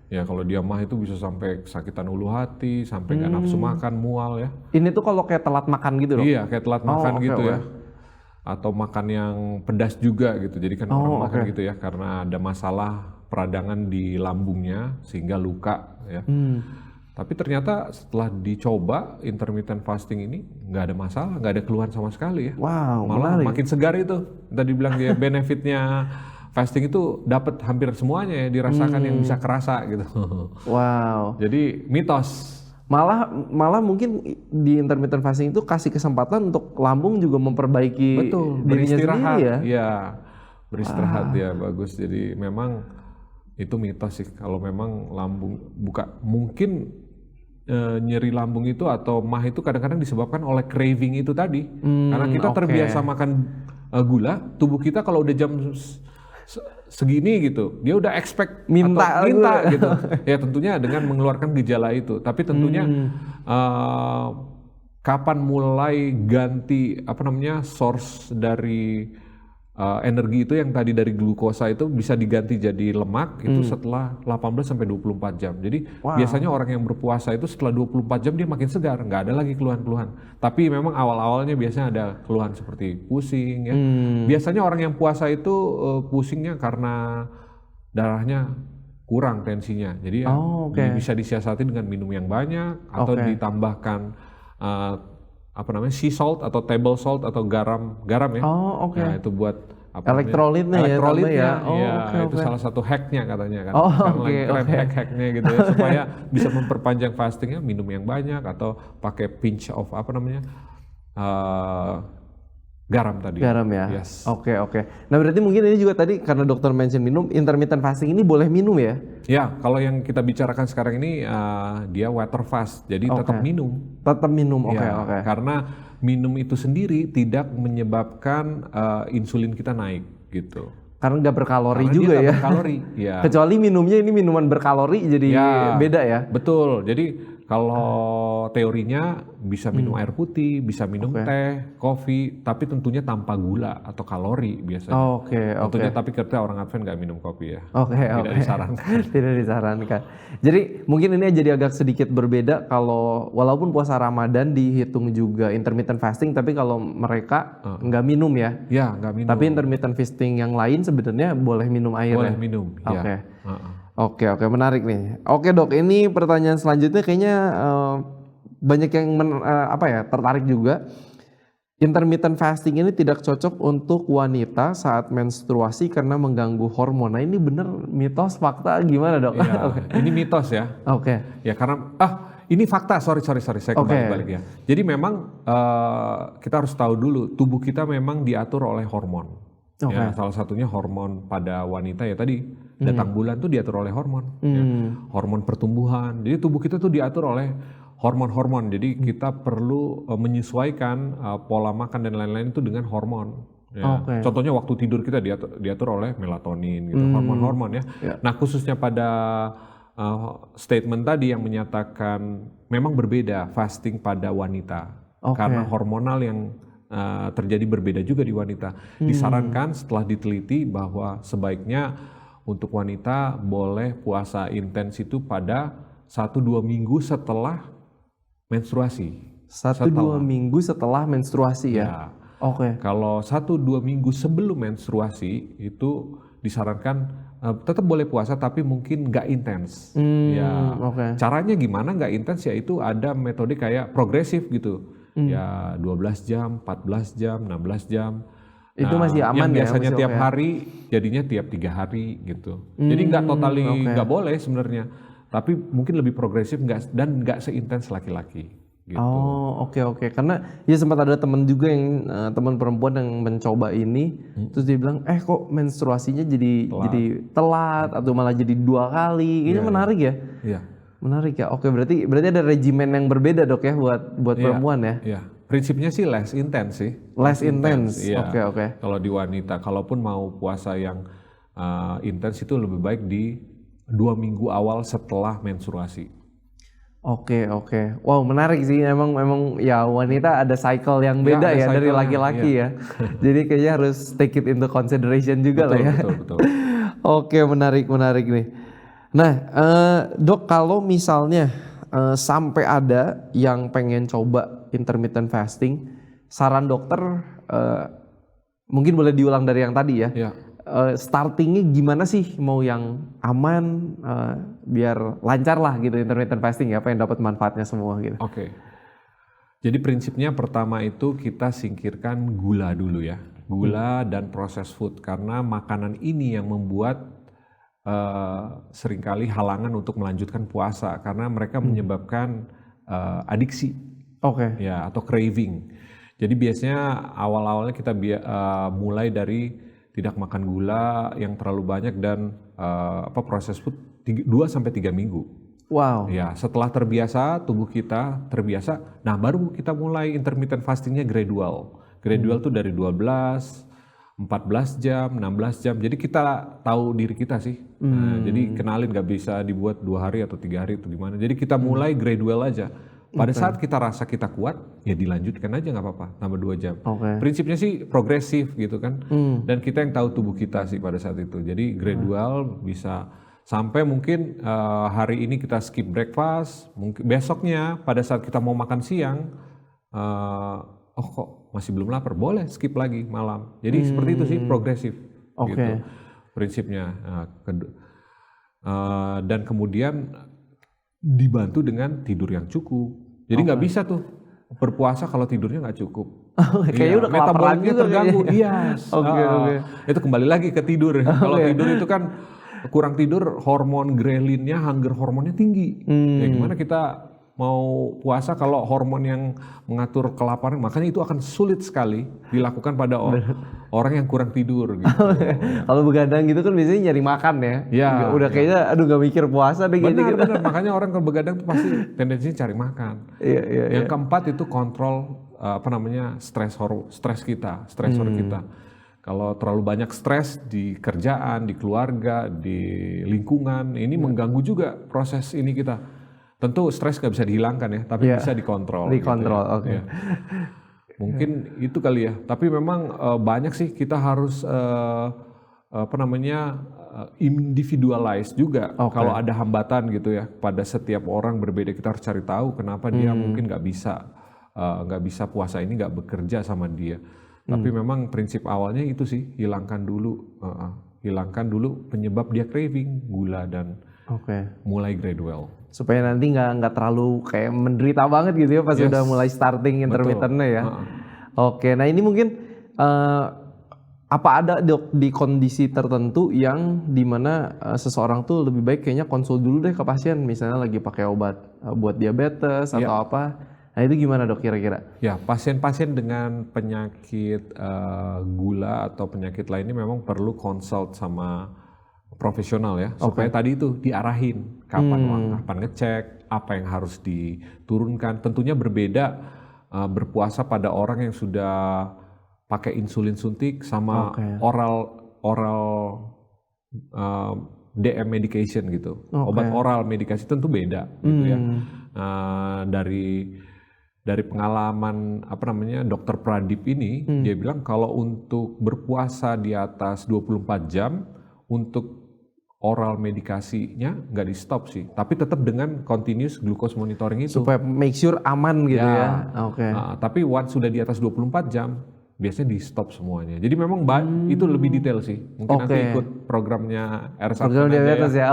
Ya kalau dia mah itu bisa sampai kesakitan ulu hati, sampai gak nafsu makan, mual ya. Ini tuh kalau kayak telat makan gitu dok? Iya, kayak telat makan gitu ya. Atau makan yang pedas juga gitu. Jadi kan orang makan gitu ya karena ada masalah peradangan di lambungnya sehingga luka ya. Tapi ternyata setelah dicoba intermittent fasting ini nggak ada masalah, nggak ada keluhan sama sekali ya. Wow, malah menarik. makin segar itu. Tadi bilang dia benefitnya fasting itu dapat hampir semuanya ya, dirasakan yang bisa kerasa gitu. Wow. Jadi mitos. Malah mungkin di intermittent fasting itu kasih kesempatan untuk lambung juga memperbaiki beristirahat ya. Iya, beristirahat ya bagus. Jadi memang itu mitos sih kalau memang lambung mungkin nyeri lambung itu atau mah itu kadang-kadang disebabkan oleh craving itu tadi. Karena kita terbiasa makan gula, tubuh kita kalau udah jam segini gitu, dia udah expect minta gitu. Ya tentunya dengan mengeluarkan gejala itu. Tapi tentunya kapan mulai ganti source dari energi itu yang tadi dari glukosa itu bisa diganti jadi lemak itu setelah 18 sampai 24 jam. Jadi biasanya orang yang berpuasa itu setelah 24 jam dia makin segar, nggak ada lagi keluhan-keluhan. Tapi memang awal-awalnya biasanya ada keluhan seperti pusing ya. Biasanya orang yang puasa itu pusingnya karena darahnya kurang tensinya. Jadi ya bisa disiasati dengan minum yang banyak atau ditambahkan sea salt atau table salt atau garam ya. Nah, itu buat elektrolitnya ya. Itu salah satu hacknya katanya kan. Hack-hacknya gitu ya, supaya bisa memperpanjang fastingnya, minum yang banyak atau pakai pinch of garam tadi. Garam ya. Yes. Oke. Nah berarti mungkin ini juga tadi karena dokter mention minum, intermittent fasting ini boleh minum ya? Ya, kalau yang kita bicarakan sekarang ini dia water fast, jadi tetap minum. Tetap minum, oke. Karena minum itu sendiri tidak menyebabkan insulin kita naik gitu. Karena nggak berkalori Karena juga dia ya. Berkalori, ya. Kecuali minumnya ini minuman berkalori jadi beda ya. Betul. Jadi kalau teorinya bisa minum air putih, bisa minum teh, kopi, tapi tentunya tanpa gula atau kalori biasanya. Tentunya tapi kita orang Advent nggak minum kopi ya. Tidak disarankan. Tidak disarankan. Jadi mungkin ini jadi agak sedikit berbeda kalau walaupun puasa Ramadan dihitung juga intermittent fasting, tapi kalau mereka nggak minum ya. Ya, nggak minum. Tapi intermittent fasting yang lain sebenarnya boleh minum air. Boleh minum. Oke, menarik nih. Oke dok, ini pertanyaan selanjutnya kayaknya banyak yang tertarik juga. Intermittent fasting ini tidak cocok untuk wanita saat menstruasi karena mengganggu hormon. Nah ini bener mitos, fakta gimana dok? Ya, ini mitos ya. Ya karena ini fakta. Sorry saya kembali balik ya. Jadi memang kita harus tahu dulu tubuh kita memang diatur oleh hormon. Ya, salah satunya hormon pada wanita ya tadi datang bulan tuh diatur oleh hormon, ya. Hormon pertumbuhan. Jadi tubuh kita tuh diatur oleh hormon-hormon. Jadi kita perlu menyesuaikan pola makan dan lain-lain itu dengan hormon. Ya. Contohnya waktu tidur kita diatur oleh melatonin, gitu, hormon-hormon ya. Nah khususnya pada statement tadi yang menyatakan memang berbeda fasting pada wanita karena hormonal yang terjadi berbeda juga di wanita. Disarankan setelah diteliti bahwa sebaiknya untuk wanita boleh puasa intens itu pada 1-2 minggu setelah menstruasi. 1-2 minggu setelah menstruasi ya? Kalau 1-2 minggu sebelum menstruasi itu disarankan tetap boleh puasa tapi mungkin nggak intens. Caranya gimana nggak intens? Yaitu ada metode kayak progresif gitu. Ya 12 jam, 14 jam, 16 jam. Itu masih aman yang biasanya ya? Tiap hari jadinya tiap 3 hari gitu. Jadi nggak totally nggak boleh sebenarnya. Tapi mungkin lebih progresif dan nggak seintens laki-laki. Gitu. Oke. Karena ya sempat ada teman juga yang teman perempuan yang mencoba ini, terus dia bilang, kok menstruasinya jadi telat atau malah jadi 2 kali. Ini menarik ya? Iya. Menarik ya. Oke, berarti ada regimen yang berbeda dok ya buat perempuan ya? Iya. Prinsipnya sih less intense sih. Less intense. Iya. Oke. Kalau di wanita, kalaupun mau puasa yang intens itu lebih baik di 2 minggu awal setelah menstruasi. Oke. Wow, menarik sih. Emang ya wanita ada cycle yang beda ya dari laki-laki ya. Jadi kayaknya harus take it into consideration juga lah ya. Betul. Oke, menarik nih. Nah, dok, kalau misalnya sampai ada yang pengen coba intermittent fasting, saran dokter mungkin boleh diulang dari yang tadi ya. Startingnya gimana sih? Mau yang aman, biar lancar lah gitu intermittent fasting ya, apa yang dapat manfaatnya semua gitu. Oke. Jadi prinsipnya pertama itu kita singkirkan gula dulu ya. Gula dan processed food karena makanan ini yang membuat seringkali halangan untuk melanjutkan puasa karena mereka menyebabkan adiksi, ya atau craving. Jadi biasanya awal-awalnya kita mulai dari tidak makan gula yang terlalu banyak dan proses food 2-3 minggu. Wow. Ya setelah terbiasa tubuh kita terbiasa, nah baru kita mulai intermittent fastingnya gradual. Gradual tuh dari 12 14 jam, 16 jam. Jadi kita tahu diri kita sih. Nah, jadi kenalin, gak bisa dibuat 2 hari atau 3 hari itu gimana. Jadi kita mulai gradual aja. Pada saat kita rasa kita kuat, ya dilanjutkan aja nggak apa-apa, tambah 2 jam. Oke. Prinsipnya sih progresif gitu kan. Dan kita yang tahu tubuh kita sih pada saat itu. Jadi gradual bisa sampai mungkin hari ini kita skip breakfast, mungkin besoknya pada saat kita mau makan siang, oh kok masih belum lapar, boleh skip lagi malam. Jadi seperti itu sih progresif gitu prinsipnya. Dan kemudian dibantu dengan tidur yang cukup. Jadi nggak bisa tuh berpuasa kalau tidurnya nggak cukup. Kayaknya udah kelaparan metaboliknya juga terganggu. kayaknya. Yes. Itu kembali lagi ke tidur. Kalau tidur itu kan kurang tidur, hormon grelinnya, hunger hormonnya tinggi. Ya gimana kita mau puasa kalau hormon yang mengatur kelaparan, makanya itu akan sulit sekali dilakukan pada orang yang kurang tidur gitu. Kalau begadang gitu kan biasanya nyari makan ya. Udah kayaknya aduh gak mikir puasa deh gitu. Benar, makanya orang kalau begadang tuh pasti tendensinya cari makan. Yang keempat itu kontrol stres kita, stresor kita. Kalau terlalu banyak stres di kerjaan, di keluarga, di lingkungan, ini mengganggu juga proses ini kita. Tentu stres gak bisa dihilangkan ya, tapi bisa dikontrol. Dikontrol, gitu ya. Mungkin itu kali ya. Tapi memang banyak sih kita harus individualize juga. Kalau ada hambatan gitu ya, pada setiap orang berbeda kita harus cari tahu kenapa dia mungkin nggak bisa puasa ini, nggak bekerja sama dia. Tapi memang prinsip awalnya itu sih, hilangkan dulu penyebab dia craving gula dan mulai gradual. Supaya nanti nggak terlalu kayak menderita banget gitu ya pas udah mulai starting intermittent-nya ya. Nah ini mungkin apa ada dok di kondisi tertentu yang dimana seseorang tuh lebih baik kayaknya konsul dulu deh ke pasien, misalnya lagi pakai obat buat diabetes atau apa. Nah itu gimana dok kira-kira? Ya, pasien-pasien dengan penyakit gula atau penyakit lainnya memang perlu consult sama profesional ya, supaya tadi itu diarahin kapan ngecek, apa yang harus diturunkan. Tentunya berbeda berpuasa pada orang yang sudah pakai insulin suntik sama oral DM medication gitu. Obat oral medikasi tentu beda gitu ya. Dari pengalaman Dr. Pradip ini, dia bilang kalau untuk berpuasa di atas 24 jam untuk oral medikasinya nggak di stop sih, tapi tetap dengan continuous glucose monitoring itu. Supaya make sure aman gitu ya. Tapi once sudah di atas 24 jam, biasanya di stop semuanya. Jadi memang itu lebih detail sih. Mungkin nanti ikut programnya R1 diabetes ya.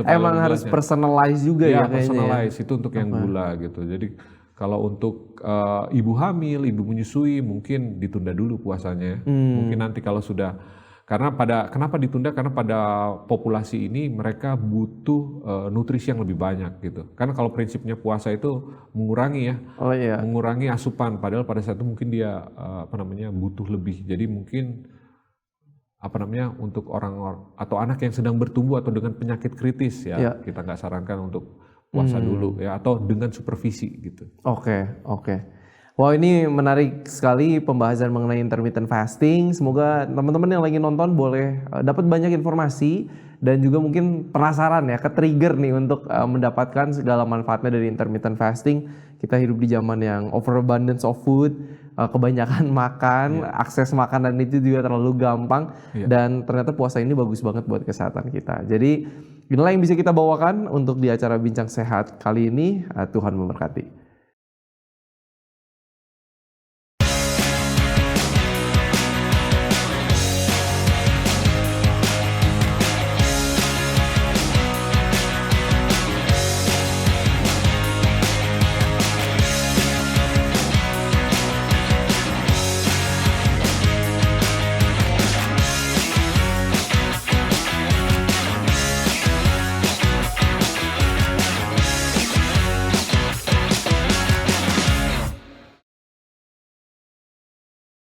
Emang harus personalize juga ya kayaknya. Personalize itu untuk yang gula gitu. Jadi kalau untuk ibu hamil, ibu menyusui mungkin ditunda dulu puasanya. Mungkin nanti kalau sudah, kenapa ditunda? Karena pada populasi ini mereka butuh nutrisi yang lebih banyak gitu. Karena kalau prinsipnya puasa itu mengurangi mengurangi asupan. Padahal pada saat itu mungkin dia butuh lebih. Jadi mungkin untuk orang atau anak yang sedang bertumbuh atau dengan penyakit kritis kita nggak sarankan untuk puasa dulu ya, atau dengan supervisi gitu. Wow, ini menarik sekali pembahasan mengenai intermittent fasting. Semoga teman-teman yang lagi nonton boleh dapat banyak informasi dan juga mungkin penasaran ya, ke-trigger nih untuk mendapatkan segala manfaatnya dari intermittent fasting. Kita hidup di zaman yang overabundance of food, kebanyakan makan, akses makanan itu juga terlalu gampang, dan ternyata puasa ini bagus banget buat kesehatan kita. Jadi inilah yang bisa kita bawakan untuk di acara Bincang Sehat kali ini. Tuhan memberkati.